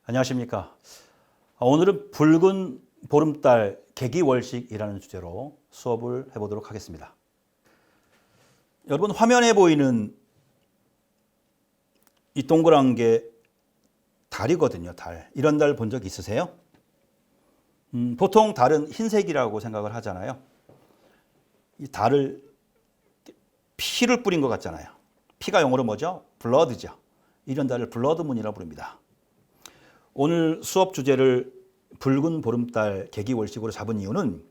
안녕하십니까. 오늘은 붉은 보름달 개기월식이라는 주제로 수업을 해보도록 하겠습니다. 여러분, 화면에 보이는 이 동그란 게 달이거든요. 달. 이런 달 본 적 있으세요? 보통 달은 흰색이라고 생각을 하잖아요. 이 달을 피를 뿌린 것 같잖아요. 피가 영어로 뭐죠? 블러드죠. 이런 달을 블러드문이라고 부릅니다. 오늘 수업 주제를 붉은 보름달 개기월식으로 잡은 이유는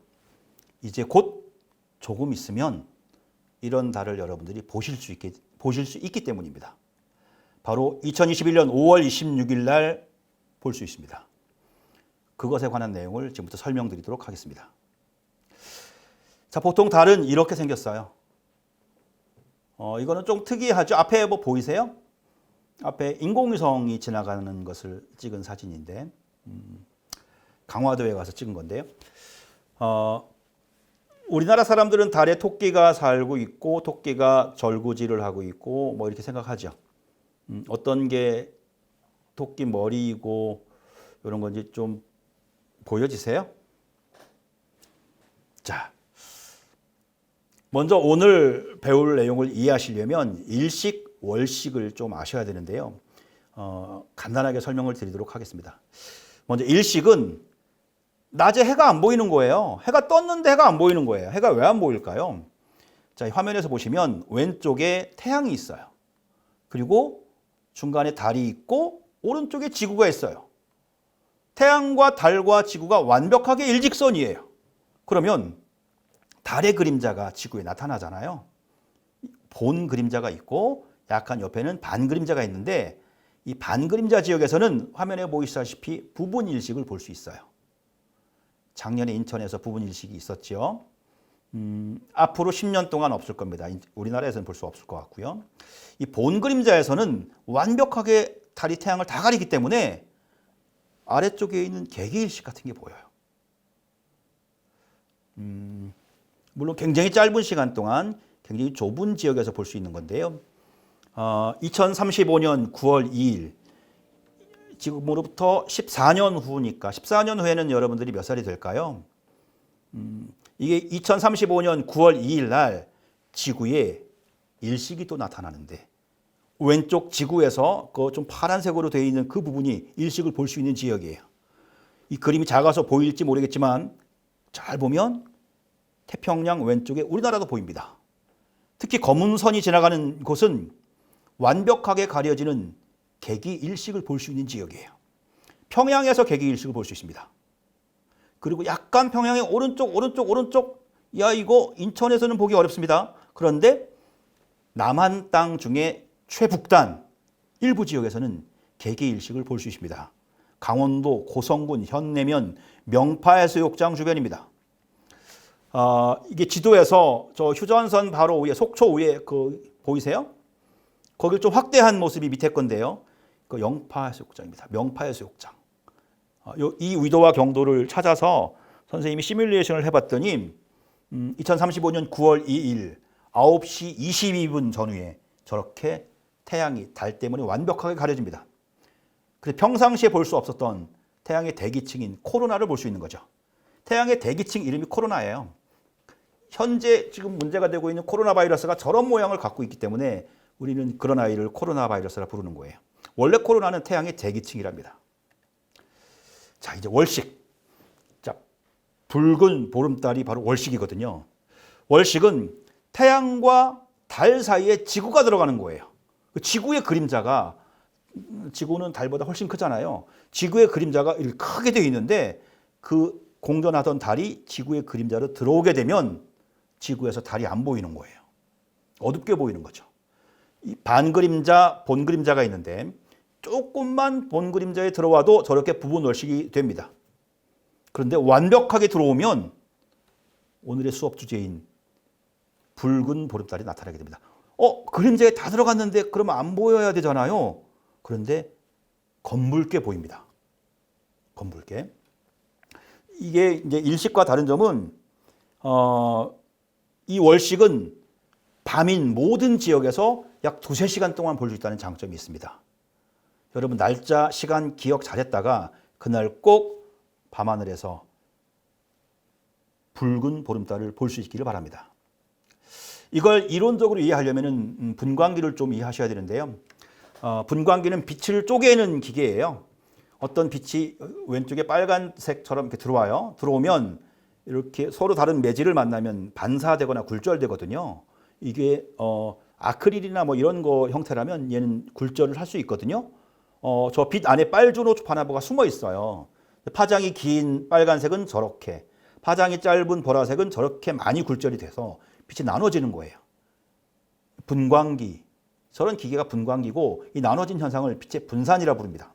이제 곧 조금 있으면 이런 달을 여러분들이 보실 수 있기 때문입니다. 바로 2021년 5월 26일 날 볼 수 있습니다. 그것에 관한 내용을 지금부터 설명드리도록 하겠습니다. 자, 보통 달은 이렇게 생겼어요. 이거는 좀 특이하죠. 앞에 뭐 보이세요? 앞에 인공위성이 지나가는 것을 찍은 사진인데 강화도에 가서 찍은 건데요. 우리나라 사람들은 달에 토끼가 살고 있고 토끼가 절구질을 하고 있고 뭐 이렇게 생각하죠. 어떤 게 토끼 머리이고 이런 건지 좀 보여지세요? 자, 먼저 오늘 배울 내용을 이해하시려면 일식, 월식을 좀 아셔야 되는데요. 간단하게 설명을 드리도록 하겠습니다. 먼저 일식은 낮에 해가 안 보이는 거예요. 해가 떴는데 해가 안 보이는 거예요. 해가 왜 안 보일까요? 자, 화면에서 보시면 왼쪽에 태양이 있어요. 그리고 중간에 달이 있고 오른쪽에 지구가 있어요. 태양과 달과 지구가 완벽하게 일직선이에요. 그러면 달의 그림자가 지구에 나타나잖아요. 본 그림자가 있고 약간 옆에는 반 그림자가 있는데 이 반 그림자 지역에서는 화면에 보이시다시피 부분 일식을 볼 수 있어요. 작년에 인천에서 부분 일식이 있었죠. 앞으로 10년 동안 없을 겁니다. 우리나라에서는 볼 수 없을 것 같고요. 이 본 그림자에서는 완벽하게 달이 태양을 다 가리기 때문에 아래쪽에 있는 개기일식 같은 게 보여요. 물론 굉장히 짧은 시간 동안 굉장히 좁은 지역에서 볼 수 있는 건데요. 2035년 9월 2일, 지금으로부터 14년 후니까 14년 후에는 여러분들이 몇 살이 될까요? 이게 2035년 9월 2일 날 지구에 일식이 또 나타나는데 왼쪽 지구에서 그 좀 파란색으로 되어 있는 그 부분이 일식을 볼 수 있는 지역이에요. 이 그림이 작아서 보일지 모르겠지만 잘 보면 태평양 왼쪽에 우리나라도 보입니다. 특히 검은 선이 지나가는 곳은 완벽하게 가려지는 개기일식을 볼 수 있는 지역이에요. 평양에서 개기일식을 볼 수 있습니다. 그리고 약간 평양의 오른쪽, 야, 이거 인천에서는 보기 어렵습니다. 그런데 남한 땅 중에 최북단 일부 지역에서는 개기일식을 볼 수 있습니다. 강원도 고성군 현내면 명파해수욕장 주변입니다. 이게 지도에서 저 휴전선 바로 위에 속초 위에 그 보이세요? 거기를 좀 확대한 모습이 밑에 건데요. 그 영파해수욕장입니다. 명파해수욕장. 이 위도와 경도를 찾아서 선생님이 시뮬레이션을 해봤더니 2035년 9월 2일 9시 22분 전후에 저렇게 태양이 달 때문에 완벽하게 가려집니다. 그래서 평상시에 볼 수 없었던 태양의 대기층인 코로나를 볼 수 있는 거죠. 태양의 대기층 이름이 코로나예요. 현재 지금 문제가 되고 있는 코로나 바이러스가 저런 모양을 갖고 있기 때문에 우리는 그런 아이를 코로나 바이러스라 부르는 거예요. 원래 코로나는 태양의 대기층이랍니다. 자, 이제 월식. 자, 붉은 보름달이 바로 월식이거든요. 월식은 태양과 달 사이에 지구가 들어가는 거예요. 지구의 그림자가, 지구는 달보다 훨씬 크잖아요. 지구의 그림자가 이렇게 크게 되어 있는데 그 공전하던 달이 지구의 그림자로 들어오게 되면 지구에서 달이 안 보이는 거예요. 어둡게 보이는 거죠. 이 반 그림자, 본 그림자가 있는데 조금만 본 그림자에 들어와도 저렇게 부분 월식이 됩니다. 그런데 완벽하게 들어오면 오늘의 수업 주제인 붉은 보름달이 나타나게 됩니다. 그림자에 다 들어갔는데 그러면 안 보여야 되잖아요. 그런데 검붉게 보입니다. 검붉게. 이게 이제 일식과 다른 점은 이 월식은 밤인 모든 지역에서 약 2~3시간 동안 볼 수 있다는 장점이 있습니다. 여러분 날짜, 시간 기억 잘했다가 그날 꼭 밤하늘에서 붉은 보름달을 볼 수 있기를 바랍니다. 이걸 이론적으로 이해하려면 분광기를 좀 이해하셔야 되는데요. 분광기는 빛을 쪼개는 기계예요. 어떤 빛이 왼쪽에 빨간색처럼 이렇게 들어와요. 들어오면 이렇게 서로 다른 매질을 만나면 반사되거나 굴절되거든요. 이게 아크릴이나 뭐 이런 거 형태라면 얘는 굴절을 할 수 있거든요. 저 빛 안에 빨주노 파나보가 숨어 있어요. 파장이 긴 빨간색은 저렇게, 파장이 짧은 보라색은 저렇게 많이 굴절이 돼서 빛이 나눠지는 거예요. 분광기, 저런 기계가 분광기고 이 나눠진 현상을 빛의 분산이라 부릅니다.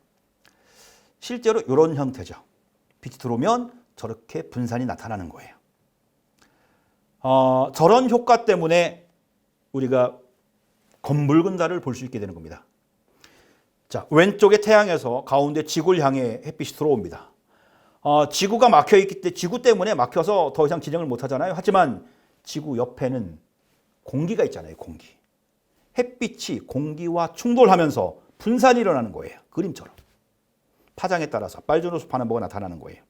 실제로 이런 형태죠. 빛이 들어오면 저렇게 분산이 나타나는 거예요. 저런 효과 때문에 우리가 검붉은 달을 볼 수 있게 되는 겁니다. 자, 왼쪽에 태양에서 가운데 지구를 향해 햇빛이 들어옵니다. 지구가 막혀 있기 때문에 지구 때문에 막혀서 더 이상 진행을 못 하잖아요. 하지만 지구 옆에는 공기가 있잖아요. 공기. 햇빛이 공기와 충돌하면서 분산이 일어나는 거예요. 그림처럼. 파장에 따라서 빨주노 파나보가 나타나는 거예요.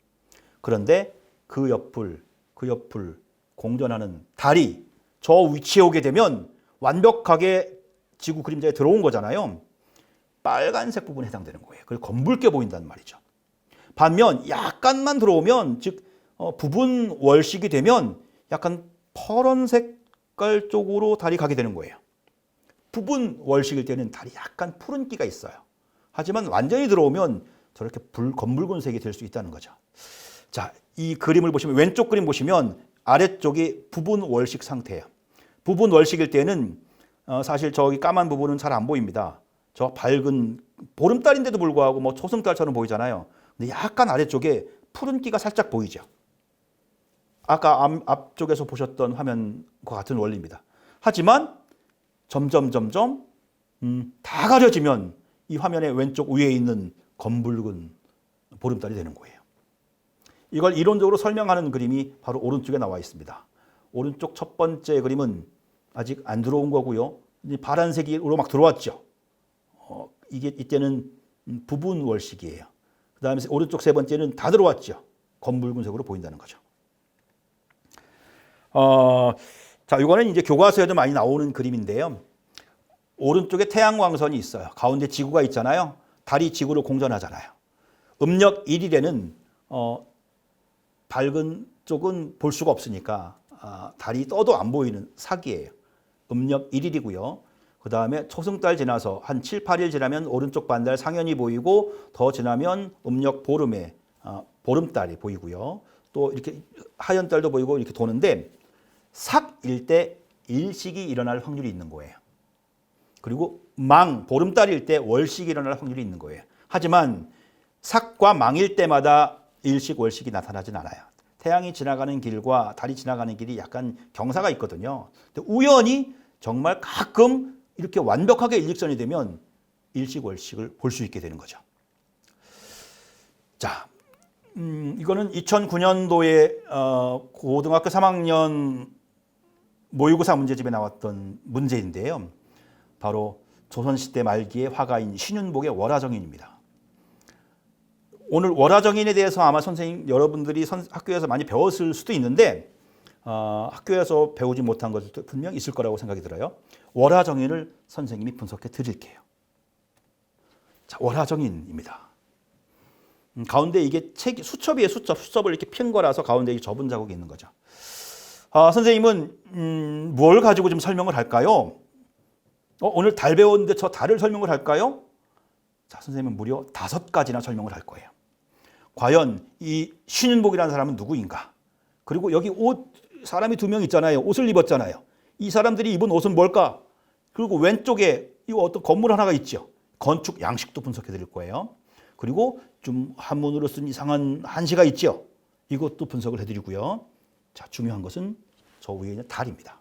그런데 그 옆을 공전하는 달이 저 위치에 오게 되면 완벽하게 지구 그림자에 들어온 거잖아요. 빨간색 부분에 해당되는 거예요. 그래서 검붉게 보인다는 말이죠. 반면 약간만 들어오면, 즉 부분 월식이 되면 약간 퍼런 색깔 쪽으로 달이 가게 되는 거예요. 부분 월식일 때는 달이 약간 푸른기가 있어요. 하지만 완전히 들어오면 저렇게 검붉은 색이 될 수 있다는 거죠. 자, 이 그림을 보시면, 왼쪽 그림 보시면 아래쪽이 부분 월식 상태예요. 부분 월식일 때는 사실 저기 까만 부분은 잘 안 보입니다. 저 밝은 보름달인데도 불구하고 뭐 초승달처럼 보이잖아요. 근데 약간 아래쪽에 푸른기가 살짝 보이죠. 아까 앞쪽에서 보셨던 화면과 같은 원리입니다. 하지만 점점 다 가려지면 이 화면의 왼쪽 위에 있는 검붉은 보름달이 되는 거예요. 이걸 이론적으로 설명하는 그림이 바로 오른쪽에 나와 있습니다. 오른쪽 첫 번째 그림은 아직 안 들어온 거고요. 파란색으로 막 들어왔죠. 이때는 부분 월식이에요. 그 다음에 오른쪽 세 번째는 다 들어왔죠. 검붉은색으로 보인다는 거죠. 자, 이거는 이제 교과서에도 많이 나오는 그림인데요. 오른쪽에 태양광선이 있어요. 가운데 지구가 있잖아요. 달이 지구를 공전하잖아요. 음력 1일에는 밝은 쪽은 볼 수가 없으니까 달이 떠도 안 보이는 사기예요. 음력 1일이고요. 그 다음에 초승달 지나서 한 7, 8일 지나면 오른쪽 반달 상현이 보이고, 더 지나면 음력 보름에 보름달이 보이고요. 또 이렇게 하얀 달도 보이고 이렇게 도는데, 삭일 때 일식이 일어날 확률이 있는 거예요. 그리고 보름달일 때 월식이 일어날 확률이 있는 거예요. 하지만 삭과 망일 때마다 일식, 월식이 나타나진 않아요. 태양이 지나가는 길과 달이 지나가는 길이 약간 경사가 있거든요. 근데 우연히 정말 가끔 이렇게 완벽하게 일직선이 되면 일식, 월식을 볼 수 있게 되는 거죠. 자, 이거는 2009년도에 고등학교 3학년 모의고사 문제집에 나왔던 문제인데요. 바로 조선시대 말기의 화가인 신윤복의 월화정인입니다. 오늘 월화정인에 대해서 아마 선생님 여러분들이 학교에서 많이 배웠을 수도 있는데 학교에서 배우지 못한 것도 분명 있을 거라고 생각이 들어요. 월화정인을 선생님이 분석해 드릴게요. 자, 월화정인입니다. 가운데 이게 책 수첩이에요. 수첩을 이렇게 핀 거라서 가운데 접은 자국이 있는 거죠. 선생님은 뭘 가지고 좀 설명을 할까요? 오늘 달 배웠는데 저 달을 설명을 할까요? 자, 선생님은 무려 5가지나 설명을 할 거예요. 과연 이 신윤복이라는 사람은 누구인가? 그리고 여기 사람이 2명 있잖아요. 옷을 입었잖아요. 이 사람들이 입은 옷은 뭘까? 그리고 왼쪽에 이 어떤 건물 하나가 있죠. 건축 양식도 분석해 드릴 거예요. 그리고 좀 한문으로 쓴 이상한 한시가 있죠. 이것도 분석을 해드리고요. 자, 중요한 것은 저 위에 있는 달입니다.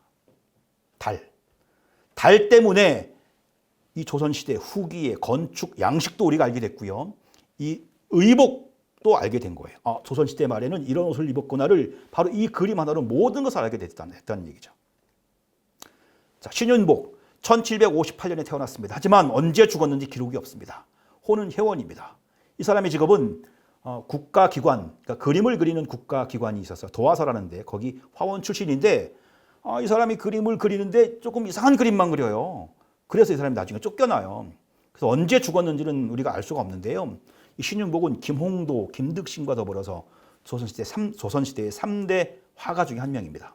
달 때문에 이 조선시대 후기의 건축 양식도 우리가 알게 됐고요. 이 의복도 알게 된 거예요. 조선시대 말에는 이런 옷을 입었구나를 바로 이 그림 하나로 모든 것을 알게 됐다는 얘기죠. 자, 신윤복 1758년에 태어났습니다. 하지만 언제 죽었는지 기록이 없습니다. 호는 회원입니다. 이 사람의 직업은 국가기관, 그러니까 그림을 그리는 국가기관이 있었어요. 도화서라는데 거기 화원 출신인데 이 사람이 그림을 그리는데 조금 이상한 그림만 그려요. 그래서 이 사람이 나중에 쫓겨나요. 그래서 언제 죽었는지는 우리가 알 수가 없는데요. 이 신윤복은 김홍도, 김득신과 더불어서 조선시대의 3대 화가 중에 한 명입니다.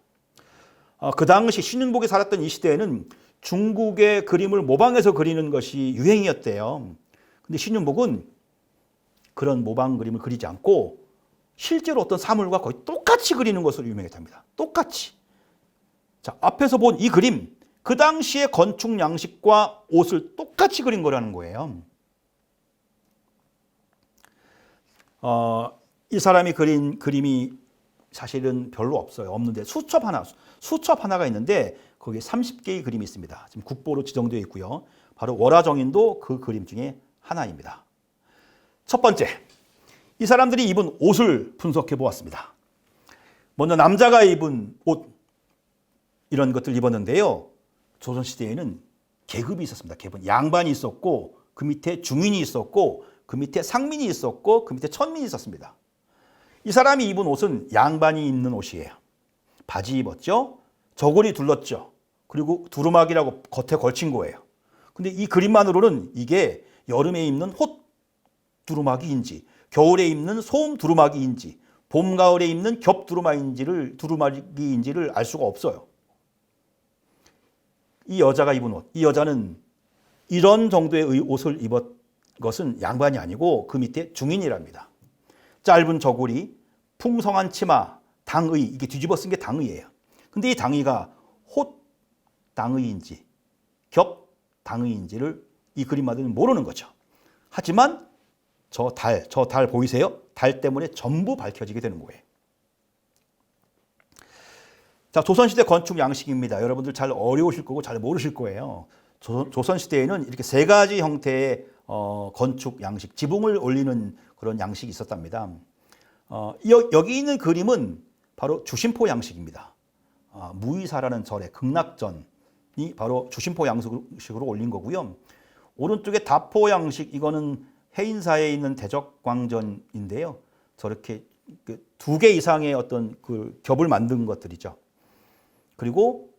그 당시 신윤복이 살았던 이 시대에는 중국의 그림을 모방해서 그리는 것이 유행이었대요. 근데 신윤복은 그런 모방 그림을 그리지 않고 실제로 어떤 사물과 거의 똑같이 그리는 것으로 유명했답니다. 똑같이. 자, 앞에서 본 이 그림, 그 당시의 건축 양식과 옷을 똑같이 그린 거라는 거예요. 이 사람이 그린 그림이 사실은 별로 없어요. 없는데 수첩 하나가 있는데 거기에 30개의 그림이 있습니다. 지금 국보로 지정되어 있고요. 바로 월화정인도 그 그림 중에 하나입니다. 첫 번째, 이 사람들이 입은 옷을 분석해 보았습니다. 먼저 남자가 입은 옷, 이런 것들 입었는데요. 조선시대에는 계급이 있었습니다. 계급. 양반이 있었고 그 밑에 중인이 있었고 그 밑에 상민이 있었고 그 밑에 천민이 있었습니다. 이 사람이 입은 옷은 양반이 입는 옷이에요. 바지 입었죠. 저고리 둘렀죠. 그리고 두루마기라고 겉에 걸친 거예요. 근데 이 그림만으로는 이게 여름에 입는 홑 두루마기인지 겨울에 입는 소음 두루마기인지 봄, 가을에 입는 겹 두루마기인지를 알 수가 없어요. 이 여자가 입은 옷, 이 여자는 이런 정도의 옷을 입은 것은 양반이 아니고 그 밑에 중인이랍니다. 짧은 저고리, 풍성한 치마, 당의, 이게 뒤집어 쓴 게 당의예요. 근데 이 당의가 홑 당의인지 겹 당의인지를 이 그림만으로는 모르는 거죠. 하지만 저 달 보이세요? 달 때문에 전부 밝혀지게 되는 거예요. 자, 조선시대 건축 양식입니다. 여러분들 잘 어려우실 거고 잘 모르실 거예요. 조선시대에는 이렇게 세 가지 형태의 건축 양식, 지붕을 올리는 그런 양식이 있었답니다. 여기 있는 그림은 바로 주심포 양식입니다. 무의사라는 절의 극락전이 바로 주심포 양식으로 올린 거고요. 오른쪽에 다포 양식, 이거는 해인사에 있는 대적광전인데요. 저렇게 두 개 이상의 어떤 그 겹을 만든 것들이죠. 그리고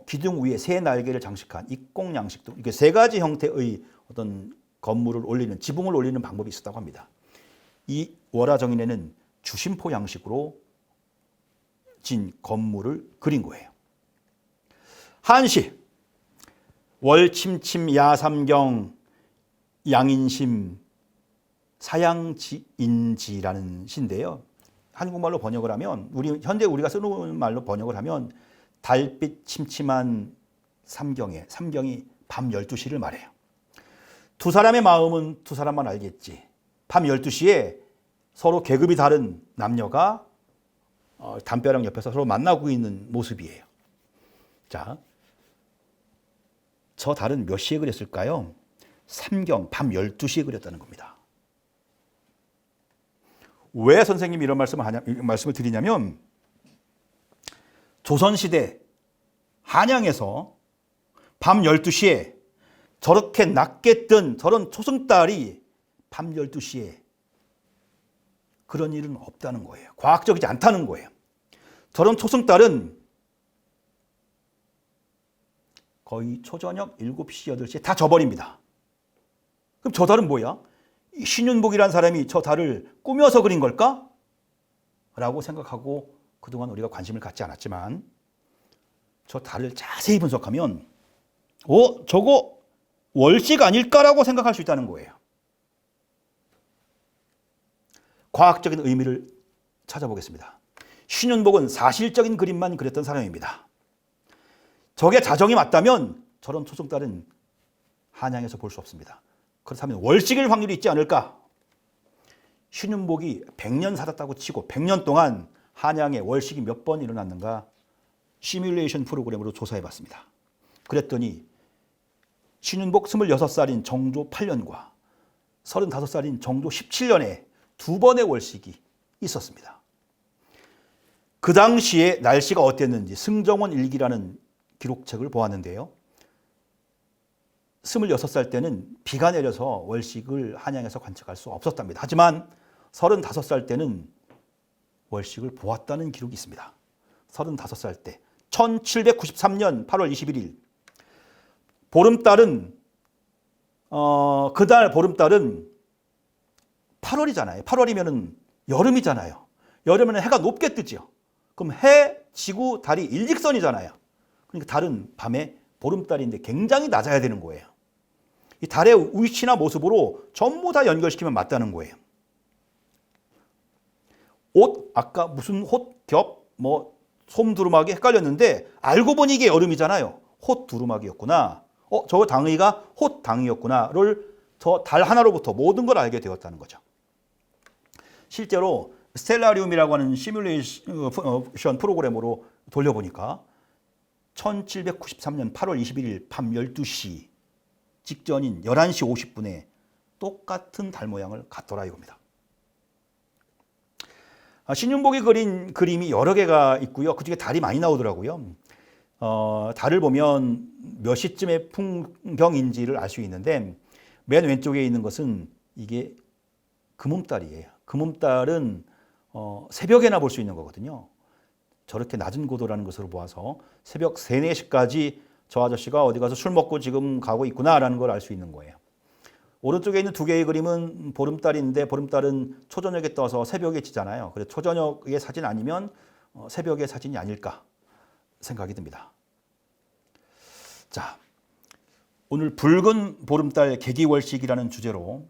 기둥 위에 새 날개를 장식한 입공 양식도, 이렇게 세 가지 형태의 어떤 건물을 올리는, 지붕을 올리는 방법이 있었다고 합니다. 이 월화정인에는 주심포 양식으로 진 건물을 그린 거예요. 한시, 월침침 야삼경 양인심 사양지인지라는 시인데요. 한국말로 번역을 하면, 현재 우리가 쓰는 말로 번역을 하면 달빛 침침한 삼경에, 삼경이 밤 12시를 말해요. 두 사람의 마음은 두 사람만 알겠지. 밤 12시에 서로 계급이 다른 남녀가 담벼락 옆에서 서로 만나고 있는 모습이에요. 자, 저 달은 몇 시에 그렸을까요? 삼경, 밤 12시에 그렸다는 겁니다. 왜 선생님이 이런 말씀을 드리냐면, 조선시대 한양에서 밤 12시에 저렇게 낮게 뜬 저런 초승달이 밤 12시에 그런 일은 없다는 거예요. 과학적이지 않다는 거예요. 저런 초승달은 거의 초저녁 7시, 8시에 다 져버립니다. 그럼 저 달은 뭐야? 신윤복이라는 사람이 저 달을 꾸며서 그린 걸까? 라고 생각하고 그동안 우리가 관심을 갖지 않았지만, 저 달을 자세히 분석하면 저거 월식 아닐까라고 생각할 수 있다는 거예요. 과학적인 의미를 찾아보겠습니다. 신윤복은 사실적인 그림만 그렸던 사람입니다. 저게 자정이 맞다면 저런 초승달은 한양에서 볼 수 없습니다. 그렇다면 월식일 확률이 있지 않을까? 신윤복이 100년 살았다고 치고 100년 동안 한양에 월식이 몇 번 일어났는가 시뮬레이션 프로그램으로 조사해 봤습니다. 그랬더니 신윤복 26살인 정조 8년과 35살인 정조 17년에 두 번의 월식이 있었습니다. 그 당시에 날씨가 어땠는지 승정원 일기라는 기록책을 보았는데요. 26살 때는 비가 내려서 월식을 한양에서 관측할 수 없었답니다. 하지만 35살 때는 월식을 보았다는 기록이 있습니다. 35살 때 1793년 8월 21일 보름달은 그날 보름달은 8월이잖아요. 8월이면은 여름이잖아요. 여름에는 해가 높게 뜨죠. 그럼 해, 지구, 달이 일직선이잖아요. 그러니까 달은 밤에 보름달인데 굉장히 낮아야 되는 거예요. 이 달의 위치나 모습으로 전부 다 연결시키면 맞다는 거예요. 옷, 아까 무슨 홑, 겹, 솜두루마기 헷갈렸는데 알고 보니 이게 여름이잖아요. 홑두루마기였구나. 저 당의가 홑당이었구나를 저 달 하나로부터 모든 걸 알게 되었다는 거죠. 실제로 스텔라리움이라고 하는 시뮬레이션 프로그램으로 돌려보니까 1793년 8월 21일 밤 12시 직전인 11시 50분에 똑같은 달 모양을 갖더라 이겁니다. 신윤복이 그린 그림이 여러 개가 있고요. 그중에 달이 많이 나오더라고요. 달을 보면 몇 시쯤의 풍경인지를 알 수 있는데 맨 왼쪽에 있는 것은 이게 금음달이에요. 금음달은 새벽에나 볼 수 있는 거거든요. 저렇게 낮은 고도라는 것으로 보아서 새벽 3, 4시까지 저 아저씨가 어디 가서 술 먹고 지금 가고 있구나라는 걸 알 수 있는 거예요. 오른쪽에 있는 두 개의 그림은 보름달인데 보름달은 초저녁에 떠서 새벽에 지잖아요. 그래서 초저녁의 사진 아니면 새벽의 사진이 아닐까 생각이 듭니다. 자, 오늘 붉은 보름달 개기월식이라는 주제로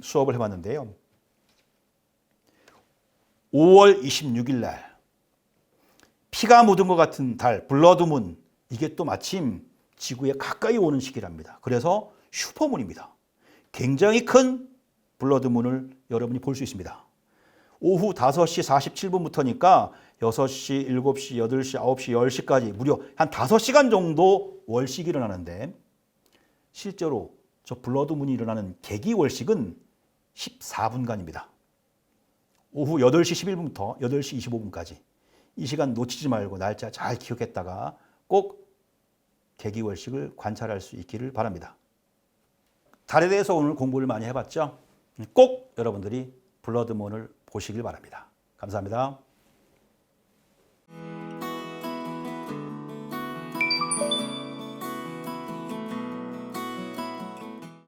수업을 해봤는데요. 5월 26일 날 피가 묻은 것 같은 달, 블러드문, 이게 또 마침 지구에 가까이 오는 시기랍니다. 그래서 슈퍼문입니다. 굉장히 큰 블러드문을 여러분이 볼 수 있습니다. 오후 5시 47분부터니까 6시, 7시, 8시, 9시, 10시까지 무려 한 5시간 정도 월식이 일어나는데 실제로 저 블러드문이 일어나는 개기월식은 14분간입니다. 오후 8시 11분부터 8시 25분까지 이 시간 놓치지 말고 날짜 잘 기억했다가 꼭 개기월식을 관찰할 수 있기를 바랍니다. 달에 대해서 오늘 공부를 많이 해봤죠? 꼭 여러분들이 블러드문을 보시길 바랍니다. 감사합니다.